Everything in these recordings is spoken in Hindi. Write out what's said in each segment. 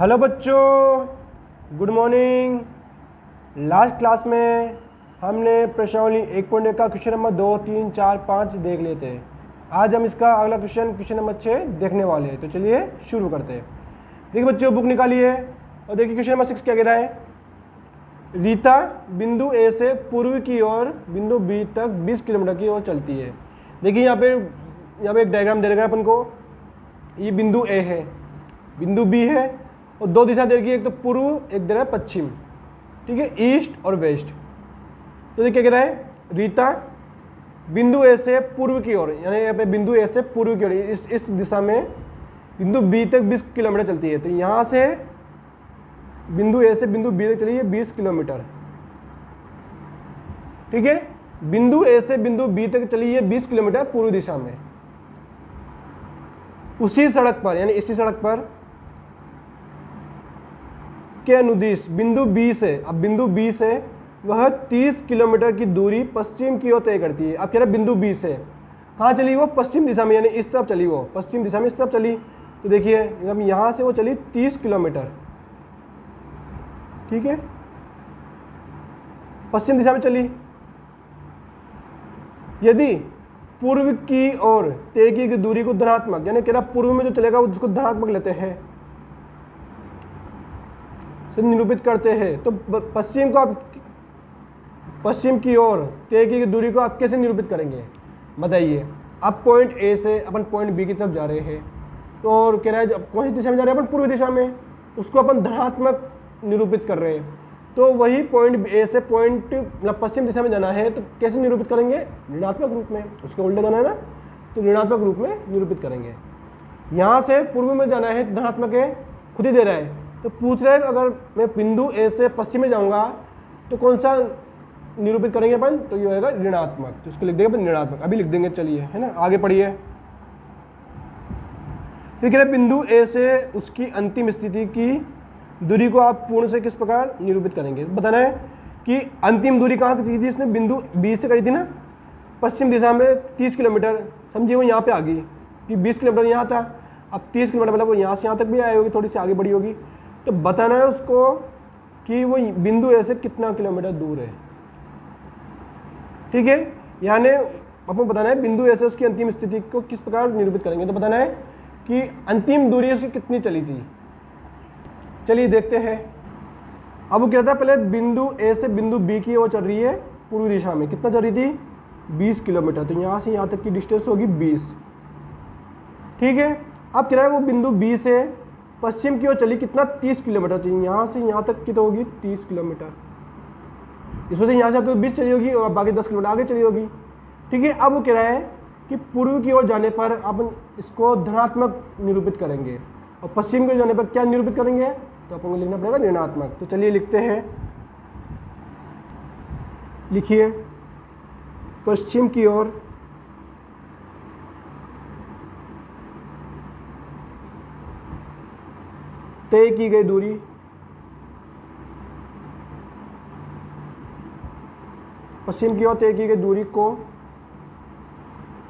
हेलो बच्चों, गुड मॉर्निंग। लास्ट क्लास में हमने प्रश्नावली 1.1 का क्वेश्चन नंबर 2, 3, 4, 5 देख लिए थे। आज हम इसका अगला क्वेश्चन नंबर 6 देखने वाले हैं। तो चलिए शुरू करते हैं। देखिए बच्चों, बुक निकालिए और देखिए क्वेश्चन नंबर 6 क्या कह रहा है। रीता बिंदु ए से पूर्व की ओर बिंदु बी तक 20 किलोमीटर की ओर चलती है। देखिए यहाँ पे एक डायग्राम दे रखा है अपन को। ये बिंदु ए है, बिंदु बी है और दो दिशा दे रखी है, एक तो पूर्व, एक दे रहा है पश्चिम। ठीक है, ईस्ट और वेस्ट। तो देखिए क्या कह रहा है, रीता बिंदु ए से पूर्व की ओर, यानी यहाँ पे बिंदु ए से पूर्व की ओर इस दिशा में बिंदु बी तक 20 किलोमीटर चलती है। तो यहाँ से बिंदु ए से बिंदु बी तक चली है 20 किलोमीटर। ठीक है, बिंदु ए से बिंदु बी तक चली है 20 किलोमीटर पूर्व दिशा में। उसी सड़क पर, यानी इसी सड़क पर के अनुदिश बिंदु बी से, अब बिंदु बी से वह 30 किलोमीटर की दूरी पश्चिम की ओर तय करती है। अब कह रहे बिंदु बी से कहाँ चली, वो पश्चिम दिशा में, यानी इस तरफ चली, वो पश्चिम दिशा में इस तरफ चली। तो देखिए अब यहाँ से वो चली 30 किलोमीटर। ठीक है, पश्चिम दिशा में चली। यदि पूर्व की ओर तय की गई दूरी को धनात्मक, यानी कह रहा पूर्व में जो चलेगा उसको धनात्मक लेते हैं, से निरूपित करते हैं, तो पश्चिम को आप, पश्चिम की ओर तय की गई दूरी को आप कैसे निरूपित करेंगे बताइए। अब पॉइंट ए से अपन पॉइंट बी की तरफ जा रहे हैं, तो और कह रहा है कौन सी दिशा में जा रहे हैं, अपन पूर्व दिशा में, उसको अपन धनात्मक निरूपित कर रहे हैं। तो वही पॉइंट ए से पॉइंट मतलब पश्चिम दिशा में जाना है, तो कैसे निरूपित करेंगे, ऋणात्मक रूप में। उसके उल्टे जाना है ना, तो ऋणात्मक रूप में निरूपित करेंगे। यहाँ से पूर्व में जाना है, धनात्मक है, खुद ही दे रहा है। तो पूछ रहे हैं अगर मैं बिंदु ए से पश्चिम में जाऊंगा तो कौन सा निरूपित करेंगे अपन, तो ये होगा ऋणात्मक। तो इसको लिख देंगे अपन ऋणात्मक, अभी लिख देंगे, चलिए है ना, आगे पढ़िए। फिर कह रहे बिंदु ए से उसकी अंतिम स्थिति की दूरी को आप पूर्ण से किस प्रकार निरूपित करेंगे। बताना है कि अंतिम दूरी कहाँ की थी, इसने बिंदु बी से करी थी ना, पश्चिम दिशा में 30 किलोमीटर, समझिए वो यहाँ पे आ गई कि 20 किलोमीटर यहाँ था। अब 30 किलोमीटर मतलब वो यहाँ से यहाँ तक भी आई होगी, थोड़ी सी आगे बढ़ी होगी। तो बताना है उसको कि वो बिंदु ए से कितना किलोमीटर दूर है। ठीक है, यानी आपको बताना है बिंदु ए से उसकी अंतिम स्थिति को किस प्रकार निरूपित करेंगे। तो बताना है कि अंतिम दूरी उसकी कितनी चली थी। चलिए देखते हैं। अब वो क्या था, पहले बिंदु ए से बिंदु बी की ओर चल रही है पूर्वी दिशा में, कितना चल रही थी 20 किलोमीटर। तो यहाँ से यहाँ तक की डिस्टेंस होगी 20। ठीक है, अब क्या है वो बिंदु बी से पश्चिम की ओर चली, कितना 30 किलोमीटर। तो यहाँ से यहाँ तक की तो होगी 30 किलोमीटर। इसमें से यहाँ से तो 20 चली होगी और बाकी 10 किलोमीटर आगे चली होगी। ठीक है, अब वो कह रहा है कि पूर्व की ओर जाने पर अपन इसको धनात्मक निरूपित करेंगे और पश्चिम की ओर जाने पर क्या निरूपित करेंगे, तो अपन को लिखना पड़ेगा ऋणात्मक। तो चलिए लिखते हैं, लिखिए पश्चिम की ओर तय की गई दूरी पश्चिम की ओर तय की गई दूरी को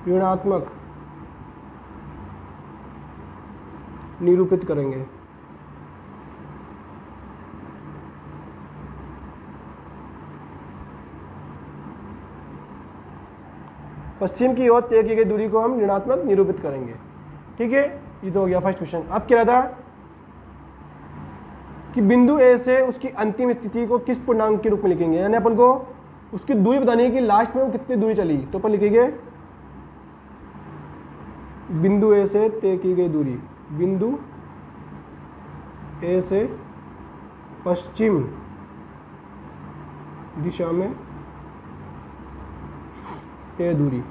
ऋणात्मक निरूपित करेंगे। पश्चिम की ओर तय की गई दूरी को हम ऋणात्मक निरूपित करेंगे। ठीक है, ये तो हो गया फर्स्ट क्वेश्चन। अब क्या था कि बिंदु ए से उसकी अंतिम स्थिति को किस पूर्णांक के रूप में लिखेंगे, यानी अपन को उसकी दूरी बतानी है कि लास्ट में वो कितनी दूरी चली। तो अपन लिखेंगे बिंदु ए से तय की गई दूरी, बिंदु ए से पश्चिम दिशा में तय दूरी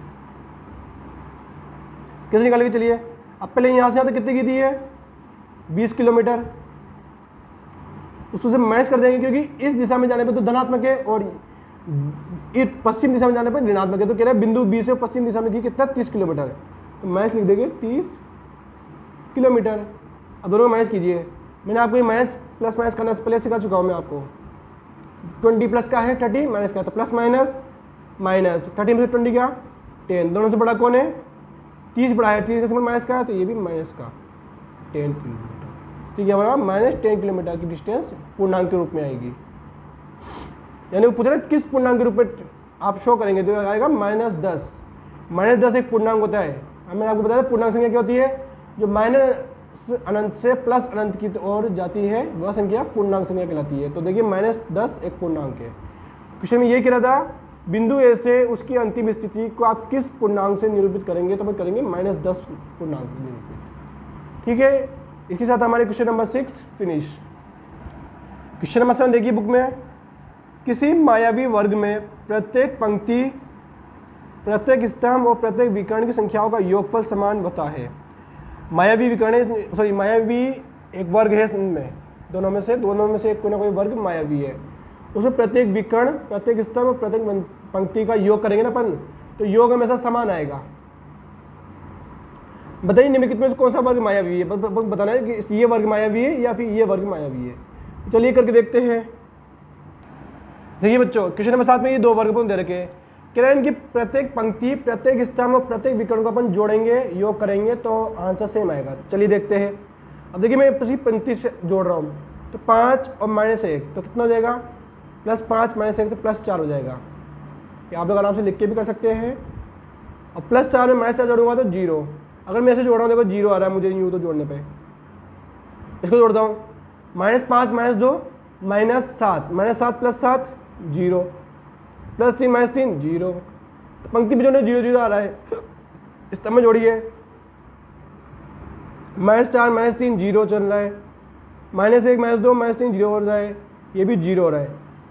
कैसे निकालेंगे। चलिए अब पहले यहाँ से यहाँ तक कितनी की थी है 20 किलोमीटर, उसको से माइनस कर देंगे क्योंकि इस दिशा में जाने पर तो धनात्मक है और इस पश्चिम दिशा में जाने पर ऋणात्मक है। तो कह रहे हैं बिंदु बी से पश्चिम दिशा में की कितना 30 किलोमीटर है, तो माइनस लिख देंगे 30 किलोमीटर। अब दोनों माइनस कीजिए, मैंने आपको ये माइनस प्लस माइनस करना पहले सिखा चुका हूँ मैं आपको। 20 प्लस का है 30, माइनस का, तो प्लस माइनस माइनस 30 में से 20 क्या 10, दोनों से बड़ा कौन है 30 बड़ा है, 30 का सिंबल माइनस का है, तो ये भी माइनस का 10 किलोमीटर। तो ये हमारा -10 किलोमीटर की डिस्टेंस पूर्णांक के रूप में आएगी। यानी वो पूछ रहे किस पूर्णांक के रूप में आप शो करेंगे, तो आएगा -10। -10 एक पूर्णांक होता है। मैंने आपको बताया पूर्णांक संख्या क्या होती है, जो माइनस अनंत से प्लस अनंत की ओर जाती है वह संख्या पूर्णांक संख्या कहलाती है। तो देखिए -10 एक पूर्णांक है। क्वेश्चन में ये कह रहा था बिंदु ए से उसकी अंतिम स्थिति को आप किस पूर्णांक से निरूपित करेंगे, तो हम करेंगे -10 पूर्णांक से निरूपित। ठीक है, इसके साथ हमारे question number 6 finish. Question number 7 देखिए बुक में, किसी मायावी वर्ग में प्रत्येक पंक्ति, प्रत्येक स्तंभ और प्रत्येक विकर्ण की संख्याओं का योगफल समान होता है। मायावी विकर्ण मायावी एक वर्ग है इनमें, दोनों में से कोई ना कोई वर्ग मायावी है। उसमें प्रत्येक विकर्ण, प्रत्येक स्तंभ और प्रत्येक पंक्ति का योग करेंगे ना अपन, तो योग हमेशा समान आएगा। बताइए निम्नलिखित में से कौन सा वर्ग मायावी है, बताना है कि ये वर्ग मायावी है या फिर ये वर्ग मायावी है। चलिए करके देखते हैं। देखिए बच्चों, क्वेश्चन नंबर 7 में ये 2 वर्ग दे रखे हैं। कह रहे हैं इनकी प्रत्येक पंक्ति, प्रत्येक स्तंभ और प्रत्येक विकर्ण को अपन जोड़ेंगे, योग करेंगे तो आंसर सेम आएगा। चलिए देखते हैं। अब देखिए मैं पिछली पंक्ति से जोड़ रहा हूँ, तो 5 और -1 तो कितना हो जाएगा, +5 -1 तो +4 हो जाएगा। ये आप लोग आराम से लिख के भी कर सकते हैं। और +4 में -4 जोड़ूंगा तो 0। अगर मैं ऐसे जोड़ रहा हूँ, देखो 0 आ रहा है मुझे यूँ तो जोड़ने पे, इसको जोड़ता हूँ। -5 -2 -7, -7 + 7 0, +3 -3 0। तो पंक्ति में जोड़ने 0 0 आ रहा है, स्तंभ में जोड़िए -4 -3 0 चल रहा है, -1 -2 -3 0 हो रहा है, ये भी 0 हो रहा है।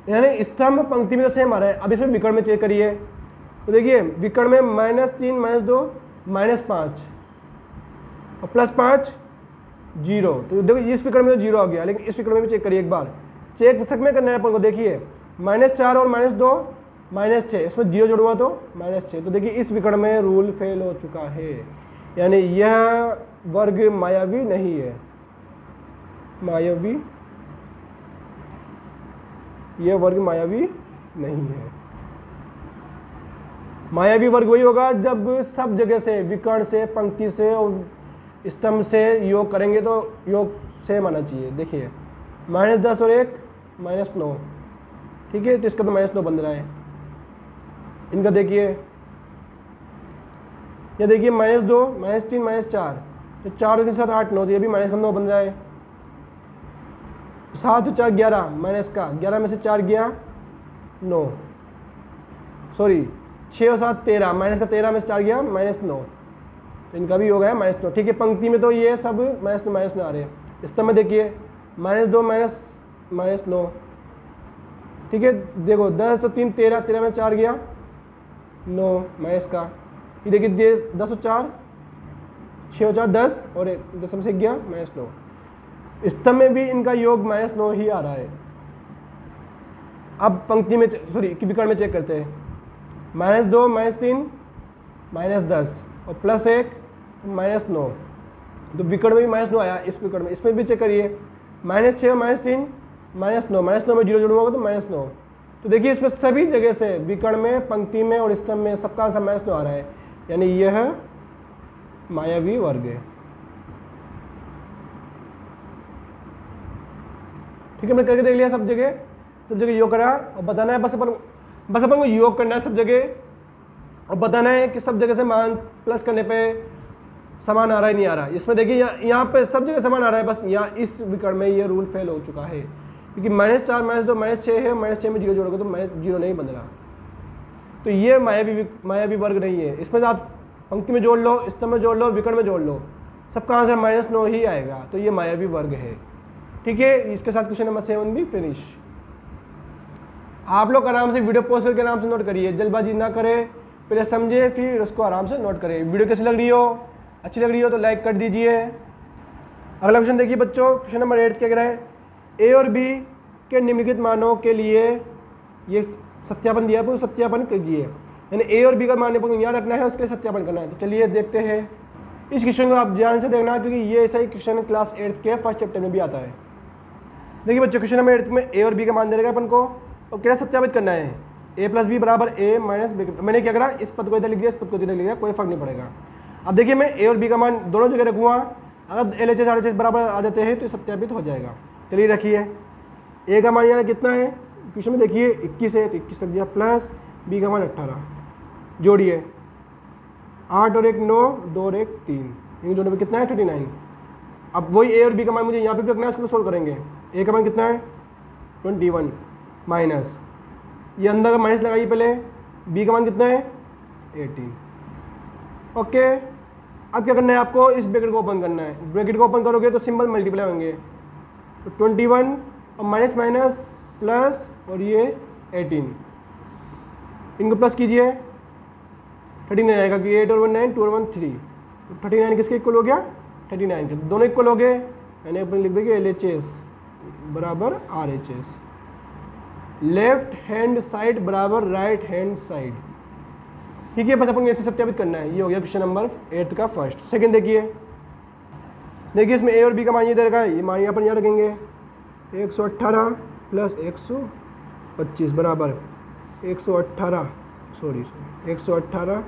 यानी स्तंभ पंक्ति में तो सेम आ रहा है। अब इसमें विकर्ण में चेक करिए, तो देखिए विकर्ण में -3 -2 -5 और +5 0। तो देखो इस विकर्ण में तो 0 आ गया, लेकिन इस विकर्ण में भी चेक करिए एक बार, चेक सब में करना है अपन को। देखिए -4 और -2 -6, इसमें 0 जोड़ूंगा तो -6। तो देखिए इस विकर्ण में रूल फेल हो चुका है, यानी यह वर्ग मायावी नहीं है। यह वर्ग मायावी नहीं है। मायावी वर्ग वही होगा जब सब जगह से, विकर्ण से, पंक्ति से और स्तंभ से योग करेंगे तो योग सेम आना चाहिए। देखिए -10 और 1 -9, ठीक है, तो इसका तो -9 बन रहा है। इनका देखिए, ये देखिए -2 -3 -4, तो 4 के साथ 8 9, तो ये भी -9 बन रहा है। 7 4 11 माइनस का 11 में से 4 गया 9, सॉरी 6 और 7 13, माइनस का 13 में से 4 गया -9, तो इनका भी हो गया -9। ठीक है, पंक्ति में तो ये सब -9 आ रहे हैं। स्तंभ में देखिए -2 -9, ठीक है, देखो 10 और 3 13, 13 में 4 गया 9 माइनस का। ये देखिए 10 और 4 6 और 4 10 और 10 में से गया -9। स्तंभ में भी इनका योग -9 ही आ रहा है। अब पंक्ति में विकर्ण में चेक करते हैं, -2 -3 -10 और +1 -9, तो विकर्ण में भी -9 आया। इस विकर्ण में, इसमें भी चेक करिए -6 -3 -9, -9 में 0 जोड़ूंगा तो -9। तो देखिए इसमें सभी जगह से, विकर्ण में, पंक्ति में और स्तंभ में सबका आंसर -9 आ रहा है, यानी यह मायावी वर्ग है। ठीक है, मैंने करके देख लिया सब जगह योग करा, और बताना है बस अपन को योग करना है सब जगह, और बताना है कि सब जगह से मान प्लस करने पे समान आ रहा है नहीं आ रहा है। इसमें देखिए यहाँ पे सब जगह समान आ रहा है, बस यहाँ इस विकर्ण में ये रूल फेल हो चुका है, क्योंकि -4 -2 -6 है, -6 में 0 जोड़ोगे तो -0 नहीं बन रहा। तो ये मायावी वर्ग नहीं है। इसमें आप पंक्ति में जोड़ लो, स्तंभ में जोड़ लो, विकर्ण में जोड़ लो, सबका आंसर -9 ही आएगा। तो ये मायावी वर्ग है। ठीक है, इसके साथ क्वेश्चन नंबर 7 भी फिनिश। आप लोग आराम से वीडियो पोस्ट करके आराम से नोट करिए, जल्दबाजी ना करें, पहले समझे फिर उसको आराम से नोट करें। वीडियो कैसी लग रही हो, अच्छी लग रही हो तो लाइक कर दीजिए। अगला क्वेश्चन देखिए बच्चों, क्वेश्चन नंबर 8 क्या कह रहा है, ए और बी के निम्नलिखित मानों के लिए ये सत्यापन दिया है, तो सत्यापन कीजिए। यानी ए और बी का मान यहाँ रखना है, उसके सत्यापन करना है। तो चलिए देखते हैं। इस क्वेश्चन को आप ध्यान से देखना, क्योंकि ये ऐसा ही क्वेश्चन क्लास 8 के फर्स्ट चैप्टर में भी आता है। देखिए बच्चों, क्वेश्चन नंबर 8 में ए और बी का मान दे देगा अपन को, और क्या सत्यापित करना है, a + b = a - b। मैंने क्या करा, इस पद को इधर लिख दिया, इस पद को इधर लिख दिया, कोई फर्क नहीं पड़ेगा। अब देखिए मैं a और b का मान दोनों जगह रखूँगा, अगर LHS RHS बराबर आ जाते हैं तो सत्यापित हो जाएगा। चलिए रखिए, ए का मान यहाँ कितना है क्वेश्चन में देखिए 21 है तो 21 रख दिया, प्लस बी का मान 18, जोड़िए 8 और 1 9, 2 और 1 3, इन दोनों में कितना है 39। अब वही ए और बी का मान मुझे यहाँ पे भी रखना है, उसको सोल्व करेंगे। ए का मान कितना है 21 माइनस, ये अंदर का माइनस लगाइए पहले, बी का मान कितना है 18। ओके, अब क्या करना है आपको, इस ब्रैकेट को ओपन करना है। ब्रैकेट को ओपन करोगे तो सिंबल मल्टीप्लाई होंगे, तो 21 और माइनस माइनस प्लस और ये 18, इनको प्लस कीजिए 39 आएगा कि 8 और 1 9, 2 और 1 3, 39 किसके इक्वल हो गया 39 के, दोनों इक्वल हो गए, यानी अपन लिख देंगे LHS बराबर RHS, लेफ्ट हैंड साइड बराबर राइट हैंड साइड। ठीक है, बस अपन ऐसे सत्यापित करना है। ये हो गया क्वेश्चन नंबर 8 का फर्स्ट। सेकंड देखिए इसमें ए और बी का मान ये दे रखा है, ये मान यहाँ पर यहाँ रखेंगे 118 प्लस 125 बराबर 118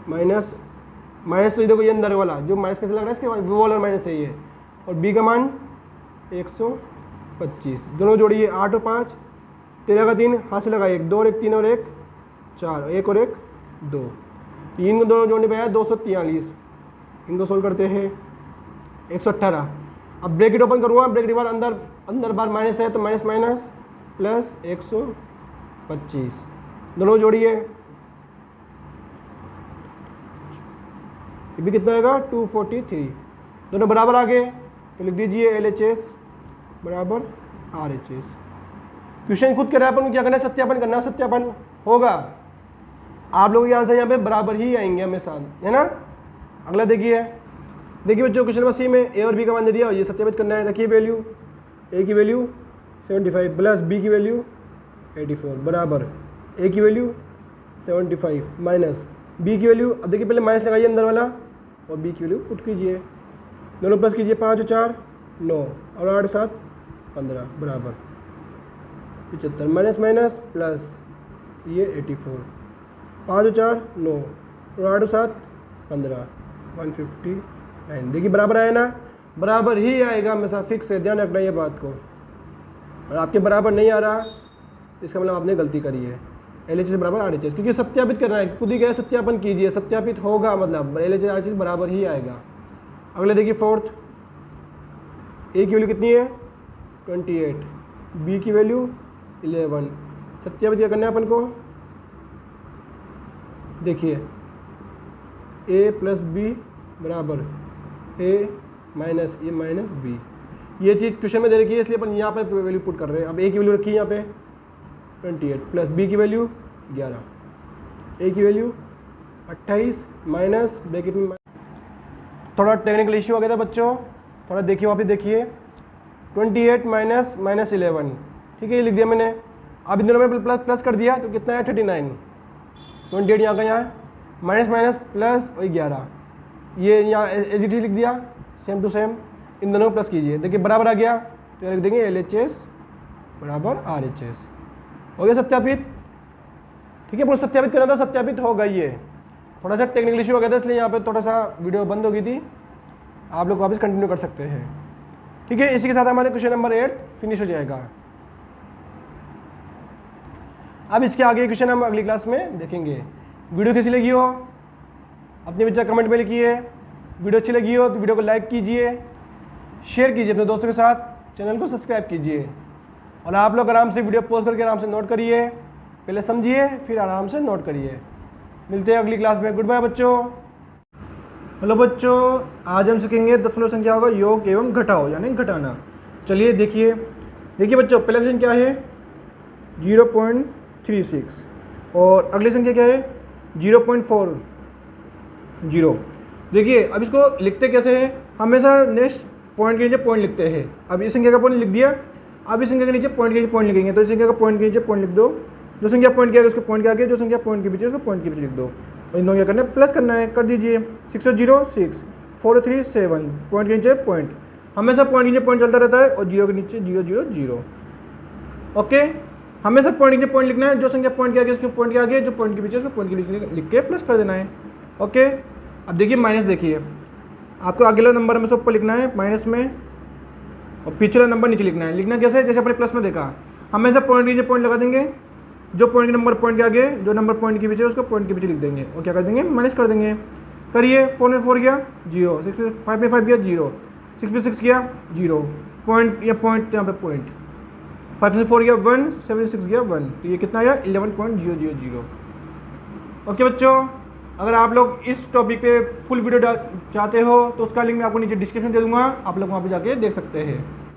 माइनस माइनस, तो देखो ये अंदर वाला जो माइनस कैसे लग रहा है इसके वो वाला माइनस है ये, और बी का मान 125, दोनों जोड़िए 8 और 5, 13 का 3 हाथ से लगाइए, 2 और 1 3 और 1 4, 1 और 1 2, 3 को दोनों जोड़ने पे आया 243, इनको सोल्व करते हैं 118। अब ब्रैकेट ओपन करूँगा, ब्रैकेट बार अंदर बार माइनस है तो माइनस माइनस प्लस 125, दोनों जोड़िए, ये भी कितना आएगा 243, दोनों बराबर आ गए तो लिख दीजिए LHS बराबर RHS। क्वेश्चन खुद कह रहा है, अपन क्या करना है सत्यापन करना है, सत्यापन होगा, आप लोगों के आंसर यहाँ पे बराबर ही आएंगे हमेशा, है ना। अगला देखिए बच्चों क्वेश्चन नंबर सी में ए और बी का मान दे दिया, ये सत्यापित करना है। रखिए वैल्यू, ए की वैल्यू 75 प्लस बी की वैल्यू 84 बराबर ए की वैल्यू 75 माइनस बी की वैल्यू, अब देखिए पहले माइनस लगाइए अंदर वाला और बी की वैल्यू पुट कीजिए, दोनों प्लस कीजिए, 5 और 4 9 और 8 7 15 बराबर 75 माइनस माइनस प्लस ये 84, 5 और 4 9 और 8 और 7 15 159। देखिए बराबर आया ना, बराबर ही आएगा हमेशा, फिक्स है, ध्यान रखना ये बात को। और आपके बराबर नहीं आ रहा इसका मतलब आपने गलती करी है। LHS बराबर RHS, क्योंकि सत्यापित करना है, खुद ही कहे सत्यापन कीजिए, सत्यापित होगा मतलब LHS RHS बराबर ही आएगा। अगले देखिए फोर्थ, ए की वैल्यू कितनी है 28, बी की वैल्यू 11, सत्यापित क्या करना है अपन को, देखिए ए प्लस बी बराबर ए माइनस ए माइनस बी, ये चीज़ क्वेश्चन में दे रखी है इसलिए अपन यहाँ पर वैल्यू पुट कर रहे हैं। अब ए की वैल्यू रखी है यहाँ पे 28 प्लस बी की वैल्यू 11, ए की वैल्यू 28 माइनस ब्रैकेट में, थोड़ा टेक्निकल इश्यू आ गया था बच्चों, थोड़ा देखिए वापस देखिए 28 माइनस माइनस 11, ठीक है ये लिख दिया मैंने। अब इन दोनों में प्लस कर दिया तो कितना है 39, 28 यहाँ का यहाँ माइनस माइनस प्लस और 11, ये यहाँ एज इट इज लिख दिया सेम टू सेम, इन दोनों को प्लस कीजिए, देखिए बराबर आ गया तो लिख देंगे LHS बराबर RHS, हो गया सत्यापित। ठीक है, पूरा सत्यापित करना था, सत्यापित हो गई है। थोड़ा सा टेक्निकल इशू हो गया था इसलिए यहाँ पे थोड़ा सा वीडियो बंद हो गई थी, आप लोग वापस कंटिन्यू कर सकते हैं। ठीक है, इसी के साथ हमारे क्वेश्चन नंबर 8 फिनिश हो जाएगा। अब इसके आगे क्वेश्चन हम अगली क्लास में देखेंगे। वीडियो कैसी लगी हो अपने विचार कमेंट में लिखिए, वीडियो अच्छी लगी हो तो वीडियो को लाइक कीजिए, शेयर कीजिए अपने दोस्तों के साथ, चैनल को सब्सक्राइब कीजिए, और आप लोग आराम से वीडियो पॉज करके आराम से नोट करिए, पहले समझिए फिर आराम से नोट करिए। मिलते हैं अगली क्लास में, गुड बाय बच्चों। हेलो बच्चों, आज हम सीखेंगे दशमलव संख्या होगा योग एवं घटाओ यानी घटाना। चलिए देखिए बच्चों, पहला क्वेश्चन क्या है 0.36 और अगली संख्या क्या है 0.40। देखिए अब इसको लिखते कैसे हैं, हमेशा नेक्स्ट पॉइंट के नीचे पॉइंट लिखते हैं। अब इस संख्या का पॉइंट लिख दिया, अब इस संख्या के नीचे पॉइंट के नीचे पॉइंट लिखेंगे, तो इस संख्या का पॉइंट के नीचे पॉइंट लिख दो, जो संख्या पॉइंट के आगे उसको पॉइंट के आगे, जो संख्या पॉइंट के पीछे उसको पॉइंट के पीछे लिख दो। और इन दोनों क्या करना है प्लस करना है, कर दीजिए 6 और 0 6 4 और 3 7, पॉइंट के नीचे पॉइंट, हमेशा पॉइंट के नीचे पॉइंट चलता रहता है, और 0 के नीचे 0 0 0। ओके, हमेशा पॉइंट के नीचे पॉइंट लिखना है, जो संख्या पॉइंट के आगे उसके पॉइंट के आगे, जो पॉइंट के पीछे उसको पॉइंट के नीचे लिख के प्लस कर देना है। ओके, अब देखिए माइनस, देखिए आपको अगला नंबर में से ऊपर लिखना है माइनस में, और पिछला नंबर नीचे लिखना है। लिखना कैसे, जैसे अपने प्लस में देखा, हम ऐसे पॉइंट नीचे पॉइंट लगा देंगे, जो पॉइंट के नंबर पॉइंट के आगे, जो नंबर पॉइंट के पीछे उसको पॉइंट के पीछे लिख देंगे, और क्या कर देंगे, माइनस कर देंगे। करिए, 4 में 4 गया 0, 6 में 5 में 5 गया 0, 6 में 6 गया 0, पॉइंट या पॉइंट यहाँ पे पॉइंट, 5 में 4 गया 1, 7 में 6 गया 1, तो ये कितना आया 11.000। ओके बच्चों, अगर आप लोग इस टॉपिक पे फुल वीडियो चाहते हो तो उसका लिंक मैं आपको नीचे डिस्क्रिप्शन दे दूंगा, आप लोग वहाँ पे जाके देख सकते हैं।